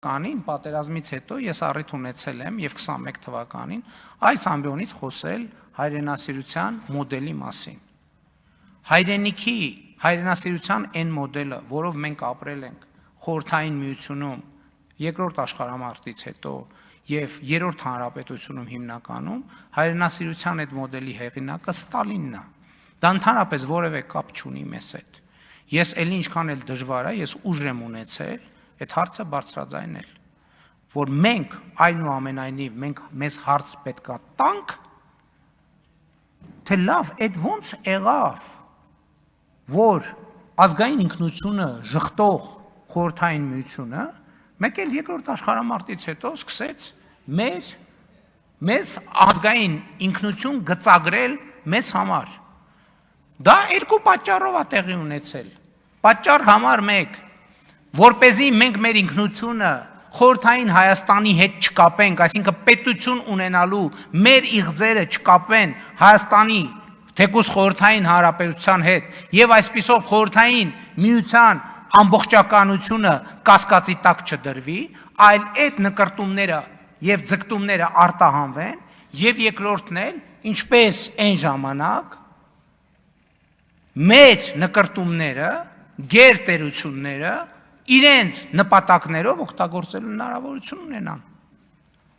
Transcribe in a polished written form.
Կանին պատերազմից հետո ես առիթ ունեցել եմ եւ 21 թվականին այս ամբիոնից խոսել հայրենասիրության մոդելի մասին։ Հայրենասիրության այն մոդելը, որով մենք ապրել ենք խորհրդային միությունում երկրորդ աշխարհամարտից հետո եւ երրորդ հանրապետությունում հիմնականում, հայրենասիրության այդ մոդելի հեղինակը Ստալինն է։ Դա ընդհանրապես որևէ կապ չունի մեզ հետ։ Ես ելի ինչքան էլ դժվար է, ես ուժ եմ ունեցել այդ հարցը բարձրաձայնել, որ մենք այնուամենայնիվ մեզ հարց պետքա տանք, թե լավ, այդ ոնց եղավ, որ ազգային ինքնությունը ժխտող խորհրդային միությունը մեկ էլ երկրորդ աշխարհամարտից հետո սկսեց մեզ ազգային ինքնություն գծագրել մեզ համար։ Դա երկու պատճառով է տեղի ունեցել։ Պատճառ համար 1, որպեսզի մենք մեր ինքնությունը խորհրդային Հայաստանի հետ չկապենք, այսինքն պետություն ունենալու մեր իղձերը չկապեն Հայաստանի թեկուզ խորհրդային հանրապետության հետ եւ այսպիսով խորհրդային միության ամբողջականությունը կասկածի տակ չդրվի, այլ այդ նկարտումները եւ ձգտումները արտահանվեն եւ երկրորդն էլ, ինչպես այն ժամանակ մեր նկարտումները, գերտերությունները իրենց նպատակներով օգտագործելու հնարավորություն ունենան։